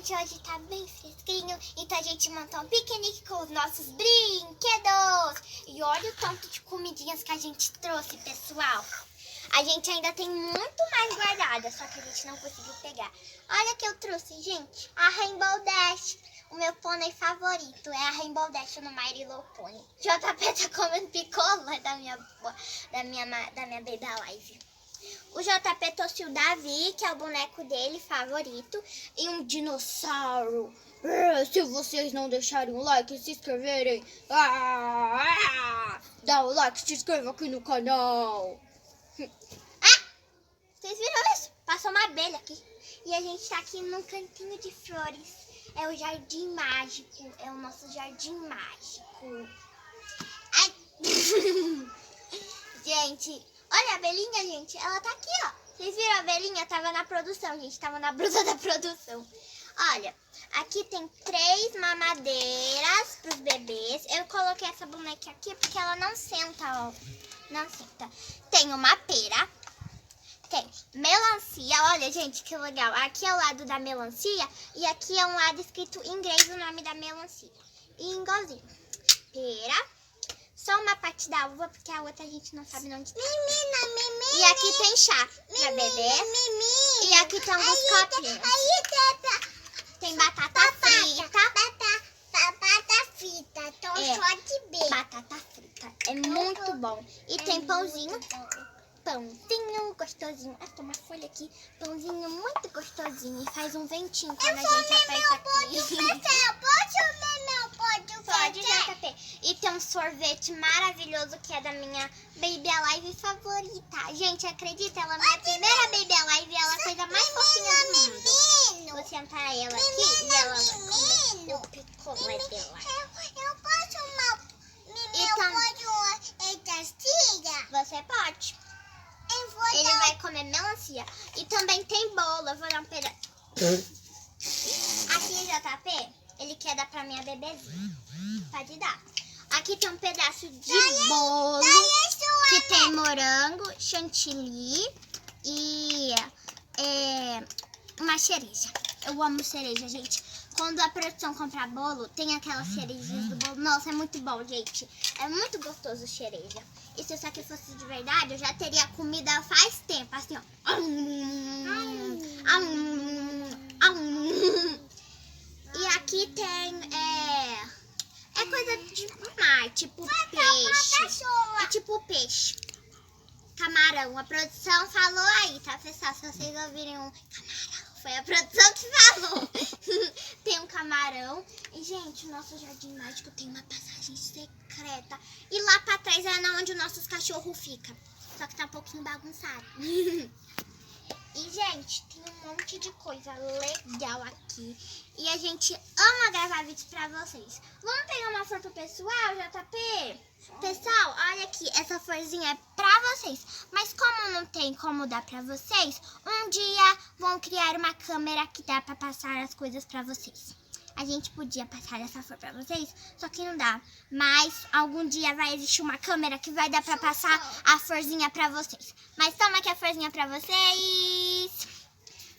gente, hoje tá bem fresquinho, então a gente montou um piquenique com os nossos brinquedos. E olha o tanto de comidinhas que a gente trouxe, pessoal. A gente ainda tem muito mais guardada, só que a gente não conseguiu pegar. Olha que eu trouxe, gente, a Rainbow Dash. O meu pônei favorito é a Rainbow Dash no My Little Pony. JP tá comendo picolé da minha Baby Alive. O JP trouxe o Davi, que é o boneco dele favorito, e um dinossauro. Se vocês não deixarem o like e se inscreverem, dá o like e se inscreva aqui no canal. Vocês viram isso? Passou uma abelha aqui. E a gente tá aqui num cantinho de flores. É o jardim mágico. É o nosso jardim mágico. Ai. Gente, olha a abelhinha, gente. Ela tá aqui, ó. Vocês viram a abelhinha? Tava na produção, gente. Tava na brusa da produção. Olha, aqui tem 3 mamadeiras pros bebês. Eu coloquei essa boneca aqui porque ela não senta, ó. Não senta. Tem uma pera. Tem melancia, olha, gente, que legal. Aqui é o lado da melancia e aqui é um lado escrito em inglês o nome da melancia. E igualzinho. Pera. Só uma parte da uva, porque a outra a gente não sabe onde tá. E aqui tem chá pra beber. E aqui tem alguns copinhos. Tem batata frita. Batata frita, tô só de bem. Batata frita, é muito bom. E tem pãozinho. Pãozinho gostosinho. Ah, tem uma folha aqui. Pãozinho muito gostosinho. E faz um ventinho quando a gente aperta aqui. Posso ver meu pódio? Pode, JP. E tem um sorvete maravilhoso que é da minha Baby Alive favorita. Gente, acredita? Ela é minha primeira Baby Alive e ela é a coisa mais fofinha do mundo. Vou sentar ela aqui e ela vai comer o picolé dela. Eu posso meu Então, pódio castiga? você pode. Ele vai comer melancia. E também tem bolo. Eu vou dar um pedaço. Aqui, JP, ele quer dar pra minha bebezinha. Pode dar. Aqui tem um pedaço de bolo. Que tem morango, chantilly e uma cereja. Eu amo cereja, gente. Quando a produção comprar bolo, tem aquelas cerejas do bolo. Nossa, é muito bom, gente. É muito gostoso cereja. E se isso aqui fosse de verdade, eu já teria comida faz tempo. Assim, ó. E aqui tem coisa de mar, tipo peixe. É tipo peixe. Camarão. A produção falou aí, tá, pessoal? Se vocês ouvirem um camarão, foi a produção que falou. Tem um camarão. E, gente, o nosso jardim mágico tem uma passagem secreta. E lá pra trás é onde os nossos cachorros ficam. Só que tá um pouquinho bagunçado. E, gente, tem um monte de coisa legal aqui. E a gente ama gravar vídeos pra vocês. Vamos pegar uma flor pro pessoal, JP? Pessoal, olha aqui, essa florzinha é pra vocês. Mas como não tem como dar pra vocês, um dia vão criar uma câmera que dá pra passar as coisas pra vocês. A gente podia passar essa flor pra vocês, só que não dá. Mas algum dia vai existir uma câmera que vai dar pra passar a florzinha pra vocês. Mas toma aqui a florzinha pra vocês.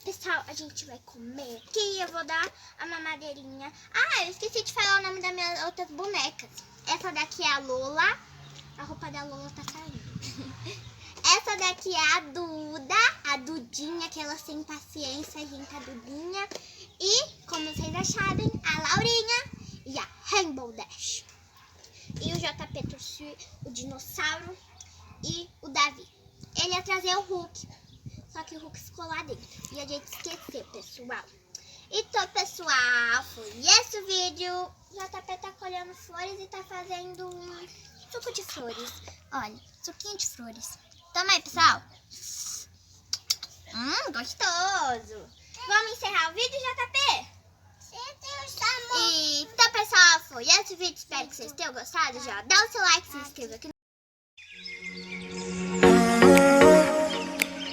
Pessoal, a gente vai comer aqui. Eu vou dar a mamadeirinha. Ah, eu esqueci de falar o nome das minhas outras bonecas. Essa daqui é a Lola. A roupa da Lola tá saindo. Essa daqui é a Duda. A Dudinha, aquela sem paciência, gente, a Dudinha. E, como vocês já sabem, a Laurinha e a Rainbow Dash. E o JP trouxe o dinossauro e o Davi. Ele ia trazer o Hulk, só que o Hulk ficou lá dentro. E a gente esqueceu, pessoal. Então, pessoal, foi esse o vídeo. O JP tá colhendo flores e tá fazendo um suco de flores. Olha, suquinho de flores. Toma aí, pessoal. Gostoso. Vamos encerrar o vídeo, JP? Então, pessoal, foi esse vídeo. Espero que vocês tenham gostado. Já dá o seu like, se inscreva aqui.